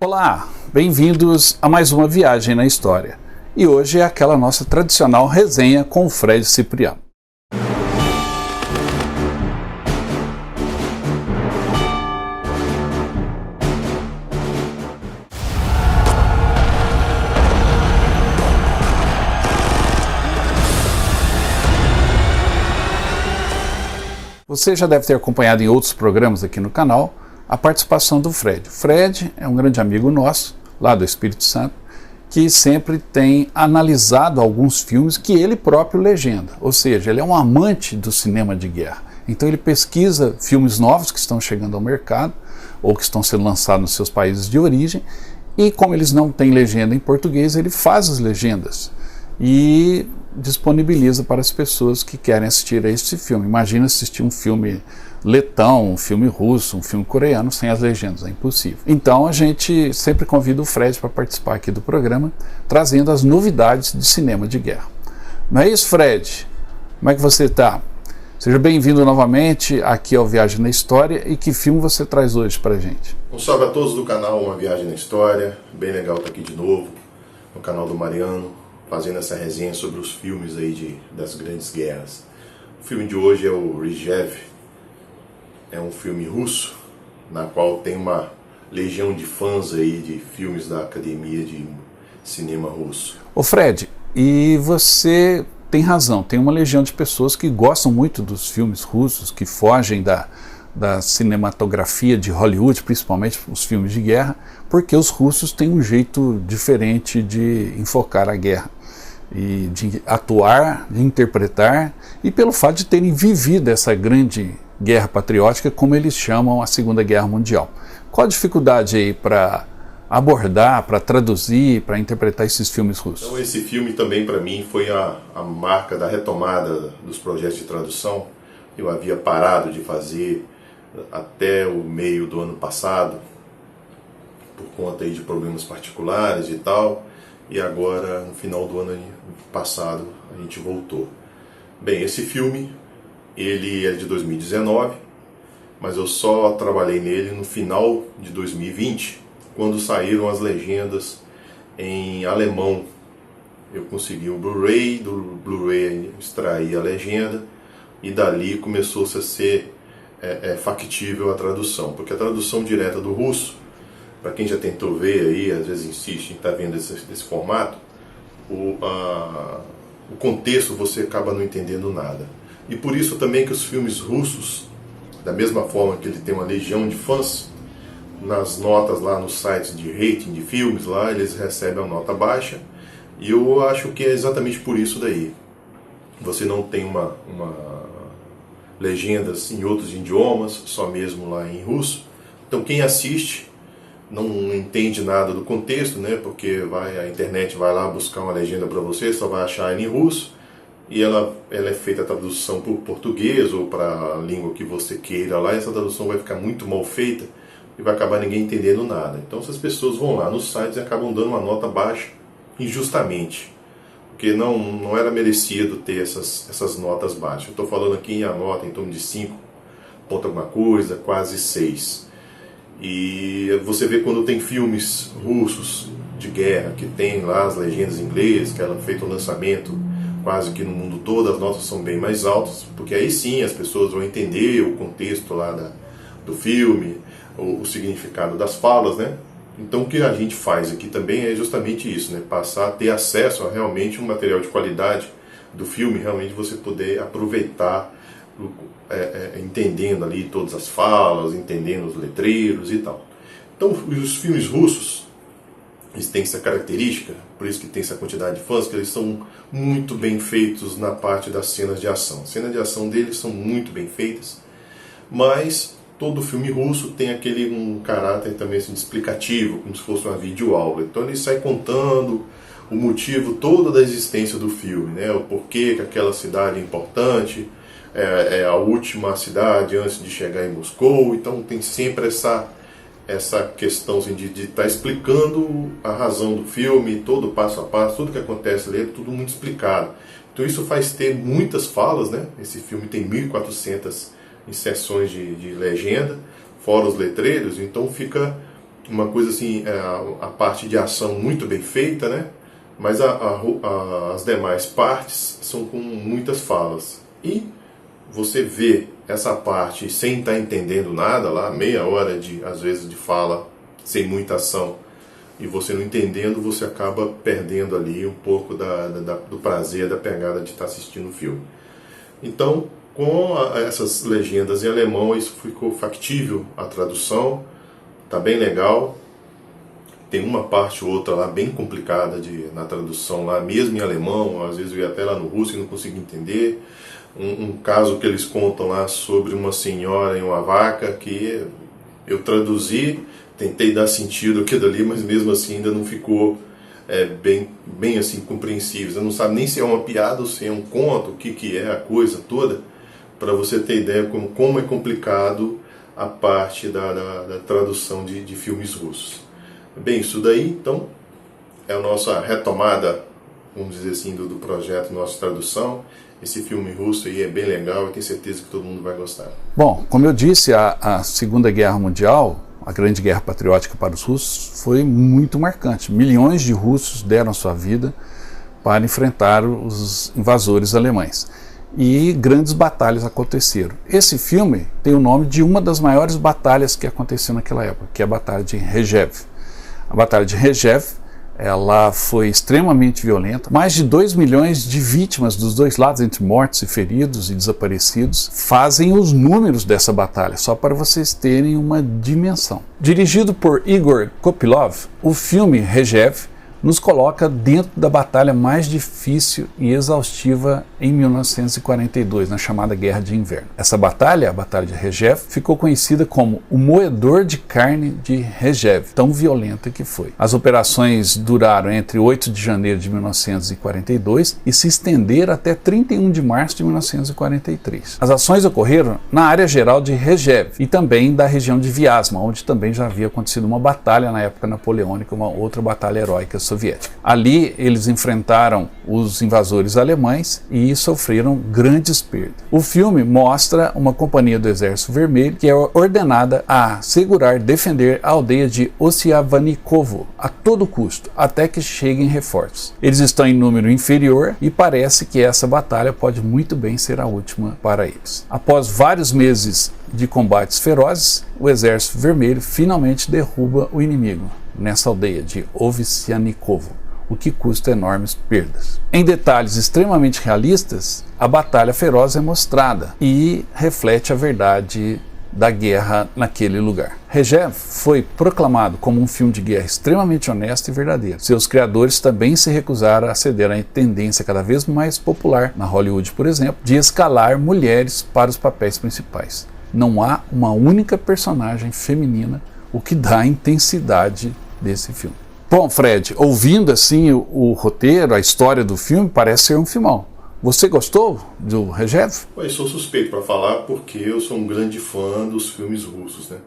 Olá, bem-vindos a mais uma viagem na história. E hoje é aquela nossa tradicional resenha com o Fred Cipriano. Você já deve ter acompanhado em outros programas aqui no canal a participação do Fred. O Fred é um grande amigo nosso, lá do Espírito Santo, que sempre tem analisado alguns filmes que ele próprio legenda. Ou seja, ele é um amante do cinema de guerra. Então ele pesquisa filmes novos que estão chegando ao mercado ou que estão sendo lançados nos seus países de origem, e como eles não têm legenda em português, ele faz as legendas e disponibiliza para as pessoas que querem assistir a este filme. Imagina assistir um filme letão, um filme russo, um filme coreano sem as legendas, é impossível. Então a gente sempre convida o Fred para participar aqui do programa, trazendo as novidades de cinema de guerra. Não é isso, Fred? Como é que você está? Seja bem-vindo novamente aqui ao Viagem na História. E que filme você traz hoje para a gente? Um salve a todos do canal Uma Viagem na História. Bem legal estar aqui de novo no canal do Mariano, fazendo essa resenha sobre os filmes aí das grandes guerras. O filme de hoje é o Rizhev. É um filme russo, na qual tem uma legião de fãs aí de filmes da Academia de Cinema Russo. Ô Fred, e você tem razão, tem uma legião de pessoas que gostam muito dos filmes russos, que fogem da cinematografia de Hollywood, principalmente os filmes de guerra, porque os russos têm um jeito diferente de enfocar a guerra, e de atuar, de interpretar, e pelo fato de terem vivido essa grande guerra patriótica, como eles chamam a Segunda Guerra Mundial. Qual a dificuldade aí para abordar, para traduzir, para interpretar esses filmes russos? Então esse filme também para mim foi a marca da retomada dos projetos de tradução. Eu havia parado de fazer até o meio do ano passado, por conta aí de problemas particulares e tal, e agora no final do ano passado a gente voltou. Bem, esse filme ele é de 2019, mas eu só trabalhei nele no final de 2020, quando saíram as legendas em alemão. Eu consegui o Blu-ray, do Blu-ray extraí a legenda, e dali começou-se a ser factível a tradução, porque a tradução direta do russo, para quem já tentou ver aí, às vezes insiste em estar vendo esse formato, o contexto você acaba não entendendo nada. E por isso também que os filmes russos, da mesma forma que ele tem uma legião de fãs, nas notas lá nos sites de rating de filmes, lá eles recebem a nota baixa, e eu acho que é exatamente por isso daí. Você não tem uma legendas em outros idiomas, só mesmo lá em russo. Então quem assiste não entende nada do contexto, né? Porque a internet vai lá buscar uma legenda para você, só vai achar em russo, e ela é feita a tradução por português ou para a língua que você queira lá, e essa tradução vai ficar muito mal feita e vai acabar ninguém entendendo nada. Então essas pessoas vão lá nos sites e acabam dando uma nota baixa injustamente, porque não era merecido ter essas notas baixas. Eu estou falando aqui em a nota em torno de 5 ponto alguma coisa, quase 6. E você vê quando tem filmes russos de guerra, que tem lá as legendas em inglês, que ela feito o lançamento quase que no mundo todo, as notas são bem mais altas, porque aí sim as pessoas vão entender o contexto lá do filme, o significado das falas, né? Então o que a gente faz aqui também é justamente isso, né? Passar a ter acesso a realmente um material de qualidade do filme, realmente você poder aproveitar, entendendo ali todas as falas, entendendo os letreiros e tal. Então os filmes russos, eles têm essa característica, por isso que tem essa quantidade de fãs, que eles são muito bem feitos na parte das cenas de ação. As cenas de ação deles são muito bem feitas, mas todo filme russo tem um caráter também assim, explicativo, como se fosse uma videoaula. Então ele sai contando o motivo todo da existência do filme, né? O porquê que aquela cidade é importante, é a última cidade antes de chegar em Moscou. Então tem sempre essa questão assim, de estar explicando a razão do filme, todo passo a passo, tudo que acontece ali, é tudo muito explicado. Então isso faz ter muitas falas, né? Esse filme tem 1.400 inserções de legenda, fora os letreiros, então fica uma coisa assim, a parte de ação muito bem feita, né? Mas as demais partes são com muitas falas. E você vê essa parte sem estar entendendo nada lá, meia hora às vezes de fala, sem muita ação, e você não entendendo, você acaba perdendo ali um pouco do prazer, da pegada de estar assistindo o filme. Então, com essas legendas em alemão, isso ficou factível, a tradução, tá bem legal. Tem uma parte ou outra lá bem complicada na tradução lá, mesmo em alemão, às vezes eu ia até lá no russo e não conseguia entender. Um caso que eles contam lá sobre uma senhora e uma vaca, que eu traduzi, tentei dar sentido aquilo ali, mas mesmo assim ainda não ficou bem assim compreensível. Você não sabe nem se é uma piada ou se é um conto, o que é a coisa toda, para você ter ideia como é complicado a parte da tradução de filmes russos. Bem, isso daí, então, é a nossa retomada, vamos dizer assim, do projeto Nossa Tradução. Esse filme russo aí é bem legal e tenho certeza que todo mundo vai gostar. Bom, como eu disse, a Segunda Guerra Mundial, a Grande Guerra Patriótica para os russos, foi muito marcante. Milhões de russos deram sua vida para enfrentar os invasores alemães. E grandes batalhas aconteceram. Esse filme tem o nome de uma das maiores batalhas que aconteceu naquela época, que é a Batalha de Rjev. A Batalha de Rjev, ela foi extremamente violenta. Mais de 2 milhões de vítimas dos dois lados, entre mortos e feridos e desaparecidos, fazem os números dessa batalha, só para vocês terem uma dimensão. Dirigido por Igor Kopylov, o filme Rjev nos coloca dentro da batalha mais difícil e exaustiva em 1942, na chamada Guerra de Inverno. Essa batalha, a Batalha de Rjev, ficou conhecida como o moedor de carne de Rjev, tão violenta que foi. As operações duraram entre 8 de janeiro de 1942 e se estenderam até 31 de março de 1943. As ações ocorreram na área geral de Rjev e também da região de Vyazma, onde também já havia acontecido uma batalha na época napoleônica, uma outra batalha heróica soviética. Ali eles enfrentaram os invasores alemães e sofreram grandes perdas. O filme mostra uma companhia do Exército Vermelho que é ordenada a segurar, defender a aldeia de Osiavanikovo a todo custo, até que cheguem reforços. Eles estão em número inferior e parece que essa batalha pode muito bem ser a última para eles. Após vários meses de combates ferozes, o Exército Vermelho finalmente derruba o inimigo nessa aldeia de Ovsyanikovo, o que custa enormes perdas. Em detalhes extremamente realistas, a batalha feroz é mostrada e reflete a verdade da guerra naquele lugar. Rjev foi proclamado como um filme de guerra extremamente honesto e verdadeiro. Seus criadores também se recusaram a ceder à tendência cada vez mais popular, na Hollywood, por exemplo, de escalar mulheres para os papéis principais. Não há uma única personagem feminina, o que dá a intensidade desse filme. Bom, Fred, ouvindo assim o roteiro, a história do filme, parece ser um filmão. Você gostou do Rjev? Eu sou suspeito para falar porque eu sou um grande fã dos filmes russos, né?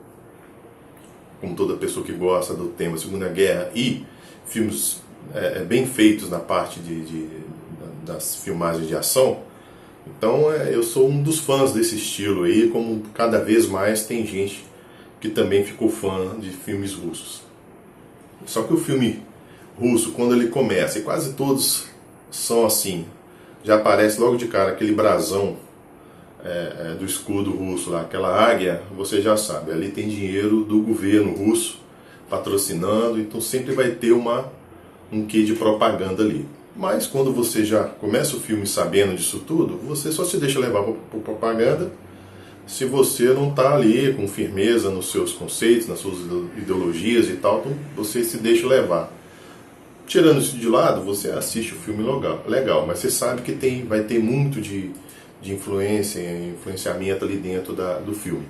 Como toda pessoa que gosta do tema Segunda Guerra e filmes bem feitos na parte das filmagens de ação. Então eu sou um dos fãs desse estilo aí, como cada vez mais tem gente que também ficou fã de filmes russos. Só que o filme russo, quando ele começa, e quase todos são assim, já aparece logo de cara aquele brasão do escudo russo lá, aquela águia, você já sabe, ali tem dinheiro do governo russo patrocinando, então sempre vai ter um quê de propaganda ali. Mas quando você já começa o filme sabendo disso tudo, você só se deixa levar por propaganda se você não está ali com firmeza nos seus conceitos, nas suas ideologias e tal, então você se deixa levar. Tirando isso de lado, você assiste o filme legal, mas você sabe que vai ter muito de influenciamento ali dentro do filme.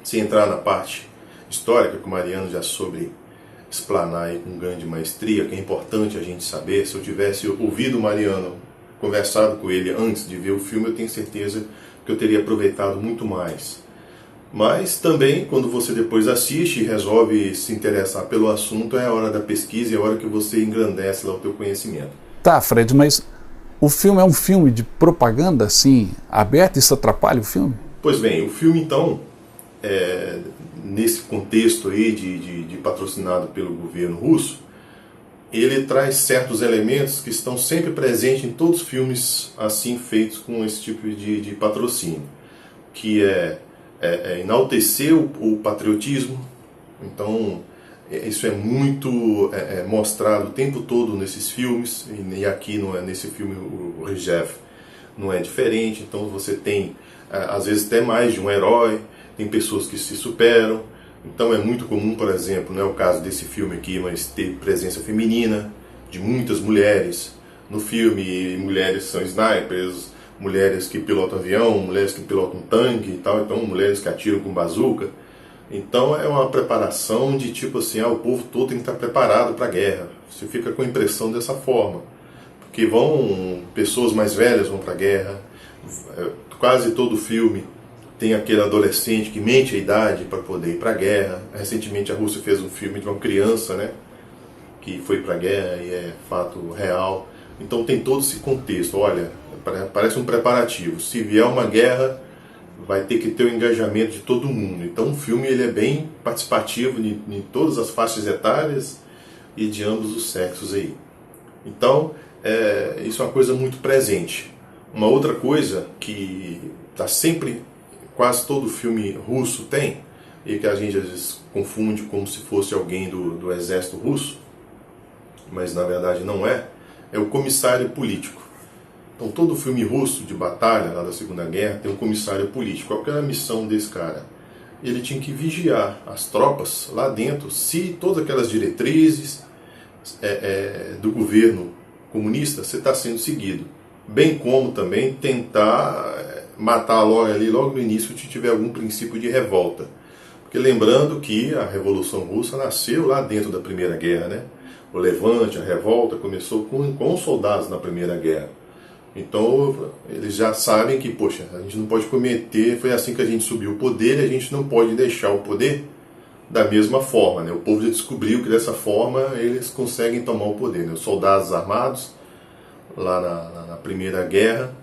Se entrar na parte histórica, que o Mariano já soube explanar aí com grande maestria, que é importante a gente saber, se eu tivesse ouvido o Mariano, conversado com ele antes de ver o filme, eu tenho certeza que eu teria aproveitado muito mais. Mas também, quando você depois assiste e resolve se interessar pelo assunto, é a hora da pesquisa e é a hora que você engrandece lá o teu conhecimento. Tá, Fred, mas o filme é um filme de propaganda, assim, aberto? Isso atrapalha o filme? Pois bem, o filme, então, nesse contexto aí de patrocinado pelo governo russo, ele traz certos elementos que estão sempre presentes em todos os filmes assim feitos com esse tipo de patrocínio, que é enaltecer o patriotismo. Então isso é muito mostrado o tempo todo nesses filmes, e aqui nesse filme o Rizhev não é diferente. Então você tem às vezes até mais de um herói, tem pessoas que se superam. Então é muito comum, por exemplo, não é o caso desse filme aqui, mas ter presença feminina de muitas mulheres no filme. E mulheres são snipers, mulheres que pilotam avião, mulheres que pilotam tanque e tal, então mulheres que atiram com bazuca. Então é uma preparação de tipo assim, o povo todo tem que estar preparado para a guerra. Você fica com a impressão dessa forma, porque pessoas mais velhas vão para a guerra, quase todo filme tem aquele adolescente que mente a idade para poder ir para a guerra. Recentemente a Rússia fez um filme de uma criança, né, que foi para a guerra, e é fato real. Então tem todo esse contexto. Olha, parece um preparativo. Se vier uma guerra, vai ter que ter o engajamento de todo mundo. Então o filme ele é bem participativo em todas as faixas etárias e de ambos os sexos aí. Então isso é uma coisa muito presente. Uma outra coisa que está sempre, quase todo filme russo tem, e que a gente às vezes confunde como se fosse alguém do exército russo, mas na verdade não é o comissário político. Então todo filme russo de batalha, lá da Segunda Guerra, tem um comissário político. Qual que era a missão desse cara? Ele tinha que vigiar as tropas lá dentro, se todas aquelas diretrizes do governo comunista está sendo seguido. Bem como também tentar matar logo no início se tiver algum princípio de revolta. Porque lembrando que a Revolução Russa nasceu lá dentro da Primeira Guerra, né? O levante, a revolta começou com os soldados na Primeira Guerra. Então eles já sabem que, poxa, a gente não pode cometer, foi assim que a gente subiu o poder e a gente não pode deixar o poder da mesma forma, né? O povo já descobriu que dessa forma eles conseguem tomar o poder, né? Os soldados armados lá na Primeira Guerra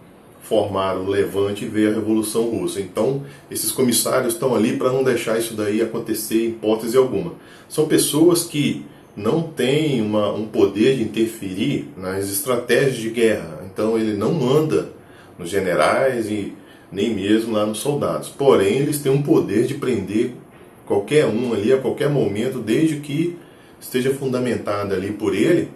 formaram o levante e veio a Revolução Russa. Então esses comissários estão ali para não deixar isso daí acontecer em hipótese alguma. São pessoas que não têm um poder de interferir nas estratégias de guerra. Então ele não manda nos generais e nem mesmo lá nos soldados. Porém, eles têm um poder de prender qualquer um ali a qualquer momento, desde que esteja fundamentada ali por ele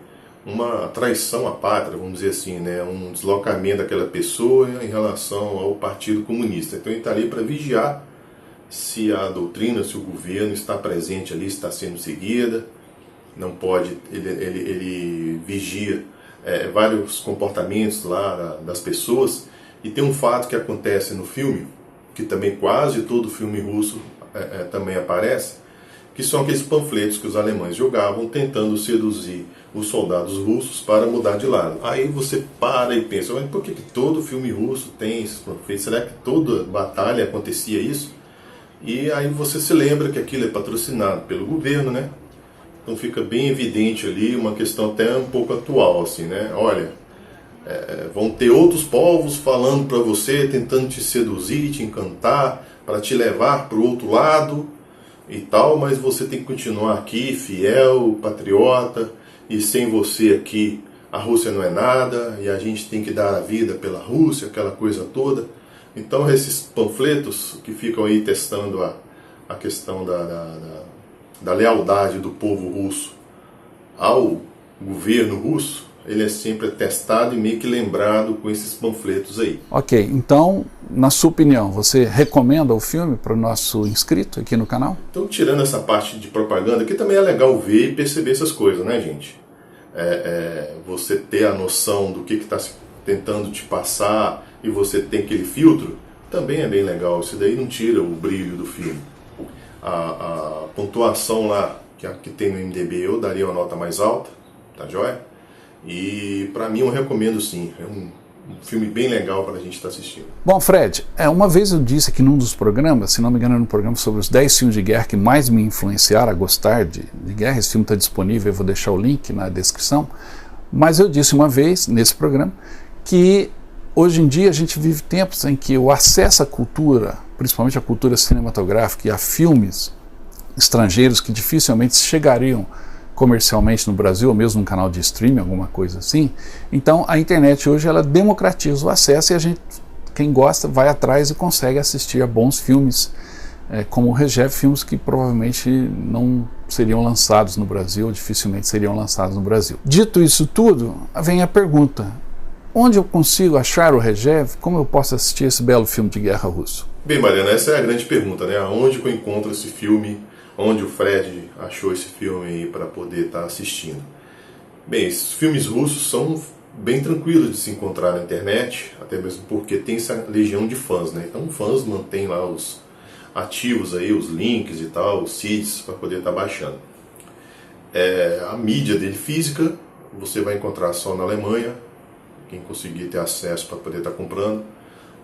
uma traição à pátria, vamos dizer assim, né? Um deslocamento daquela pessoa em relação ao Partido Comunista. Então ele está ali para vigiar se a doutrina, se o governo está presente ali, está sendo seguida. Não pode, ele vigia vários comportamentos lá das pessoas. E tem um fato que acontece no filme, que também quase todo filme russo também aparece, que são aqueles panfletos que os alemães jogavam tentando seduzir os soldados russos para mudar de lado. Aí você para e pensa, mas por que todo filme russo tem esses panfletos? Será que toda batalha acontecia isso? E aí você se lembra que aquilo é patrocinado pelo governo, né? Então fica bem evidente ali uma questão até um pouco atual, assim, né? Olha, vão ter outros povos falando para você, tentando te seduzir, te encantar, para te levar para o outro lado e tal, mas você tem que continuar aqui, fiel, patriota, e sem você aqui a Rússia não é nada, e a gente tem que dar a vida pela Rússia, aquela coisa toda. Então esses panfletos que ficam aí testando a questão da lealdade do povo russo ao governo russo, ele é sempre testado e meio que lembrado com esses panfletos aí. Ok, então, na sua opinião, você recomenda o filme para o nosso inscrito aqui no canal? Então, tirando essa parte de propaganda, que também é legal ver e perceber essas coisas, né, gente? Você ter a noção do que está tentando te passar e você tem aquele filtro, também é bem legal. Isso daí não tira o brilho do filme. A pontuação lá que tem no IMDb, eu daria uma nota mais alta, tá joia? E para mim eu recomendo sim, é um filme bem legal para a gente estar assistindo. Bom, Fred, uma vez eu disse aqui num dos programas, se não me engano, no programa sobre os 10 filmes de guerra que mais me influenciaram a gostar de guerra. Esse filme está disponível, eu vou deixar o link na descrição. Mas eu disse uma vez nesse programa que hoje em dia a gente vive tempos em que o acesso à cultura, principalmente à cultura cinematográfica e a filmes estrangeiros que dificilmente chegariam comercialmente no Brasil, ou mesmo num canal de streaming, alguma coisa assim. Então a internet hoje ela democratiza o acesso e quem gosta vai atrás e consegue assistir a bons filmes, como o Regev, filmes que provavelmente não seriam lançados no Brasil, ou dificilmente seriam lançados no Brasil. Dito isso tudo, vem a pergunta: onde eu consigo achar o Regev? Como eu posso assistir esse belo filme de guerra russo? Bem, Mariana, essa é a grande pergunta, né? Onde que eu encontro esse filme? Onde o Fred achou esse filme aí para poder estar assistindo? Bem, esses filmes russos são bem tranquilos de se encontrar na internet, até mesmo porque tem essa legião de fãs, né? Então fãs mantêm lá os ativos aí, os links e tal, os seeds para poder estar baixando. A mídia dele física você vai encontrar só na Alemanha. Quem conseguir ter acesso para poder estar comprando,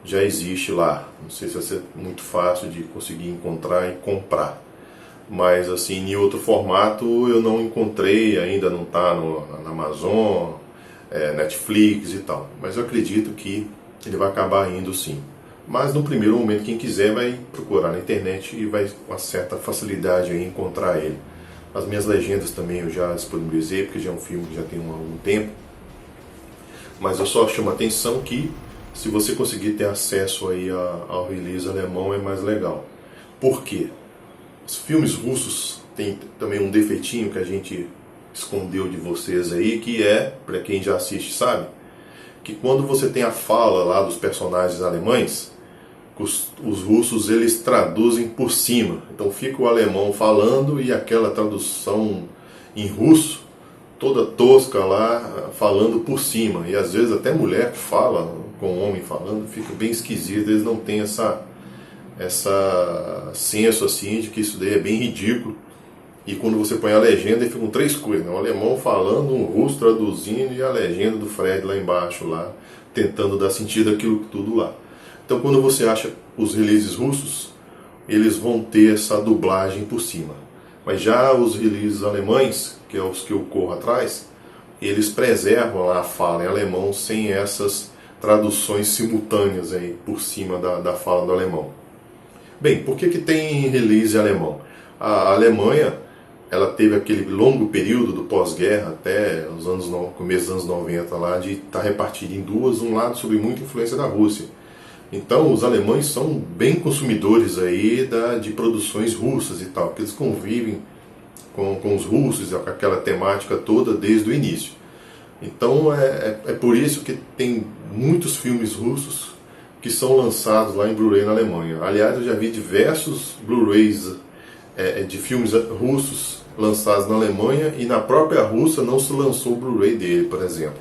já existe lá. Não sei se vai ser muito fácil de conseguir encontrar e comprar. Mas assim, em outro formato eu não encontrei, ainda não está na Amazon, Netflix e tal. Mas eu acredito que ele vai acabar indo sim. Mas no primeiro momento, quem quiser vai procurar na internet e vai com uma certa facilidade aí encontrar ele. As minhas legendas também eu já disponibilizei, porque já é um filme que já tem algum tempo. Mas eu só chamo a atenção que se você conseguir ter acesso aí ao release alemão é mais legal. Por quê? Os filmes russos têm também um defeitinho que a gente escondeu de vocês aí, que para quem já assiste sabe, que quando você tem a fala lá dos personagens alemães, os russos eles traduzem por cima. Então fica o alemão falando e aquela tradução em russo, toda tosca lá, falando por cima. E às vezes até mulher que fala com homem falando, fica bem esquisito. Eles não têm essa senso assim de que isso daí é bem ridículo. E quando você põe a legenda, ficam três coisas, né? Um alemão falando, um russo traduzindo e a legenda do Fred lá embaixo, lá, tentando dar sentido àquilo tudo lá. Então quando você acha os releases russos, eles vão ter essa dublagem por cima. Mas já os releases alemães, que é os que eu corro atrás, eles preservam lá a fala em alemão sem essas traduções simultâneas aí por cima da fala do alemão. Bem, por que tem release alemão? A Alemanha, ela teve aquele longo período do pós-guerra até começo dos anos 90 lá, de estar repartido em duas, um lado sob muita influência da Rússia. Então os alemães são bem consumidores aí de produções russas e tal, porque eles convivem com os russos, com aquela temática toda desde o início. Então é por isso que tem muitos filmes russos que são lançados lá em Blu-ray na Alemanha. Aliás, eu já vi diversos Blu-rays de filmes russos lançados na Alemanha e na própria Rússia não se lançou o Blu-ray dele, por exemplo.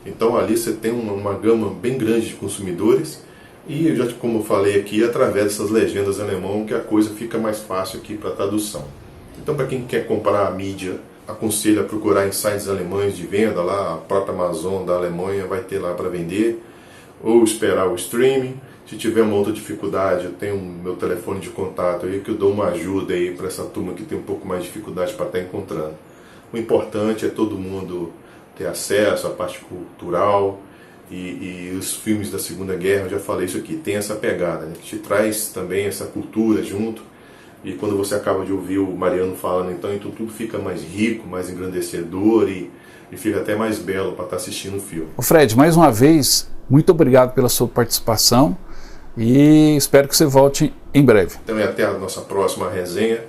Então ali você tem uma gama bem grande de consumidores e, como eu falei aqui, através dessas legendas em alemão que a coisa fica mais fácil aqui para tradução. Então para quem quer comprar a mídia, aconselho a procurar em sites alemães de venda, lá a própria Amazon da Alemanha vai ter lá para vender, ou esperar o streaming. Se tiver uma outra dificuldade, eu tenho meu telefone de contato aí que eu dou uma ajuda aí para essa turma que tem um pouco mais de dificuldade para estar encontrando. O importante é todo mundo ter acesso à parte cultural e os filmes da Segunda Guerra, eu já falei isso aqui, tem essa pegada, né, que te traz também essa cultura junto. E quando você acaba de ouvir o Mariano falando, então tudo fica mais rico, mais engrandecedor e fica até mais belo para estar assistindo o filme. O Fred, mais uma vez, muito obrigado pela sua participação e espero que você volte em breve. Então até a nossa próxima resenha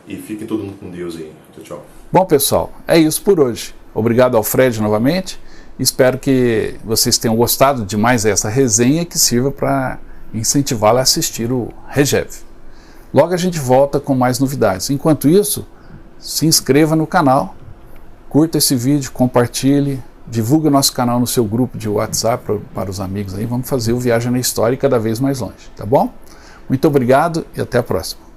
e fiquem todo mundo com Deus aí. Tchau, tchau. Bom, pessoal, é isso por hoje. Obrigado ao Fred novamente. Espero que vocês tenham gostado de mais essa resenha que sirva para incentivá-la a assistir o Regev. Logo a gente volta com mais novidades. Enquanto isso, se inscreva no canal, curta esse vídeo, compartilhe, divulgue o nosso canal no seu grupo de WhatsApp para os amigos aí. Vamos fazer o Viagem na História cada vez mais longe, tá bom? Muito obrigado e até a próxima.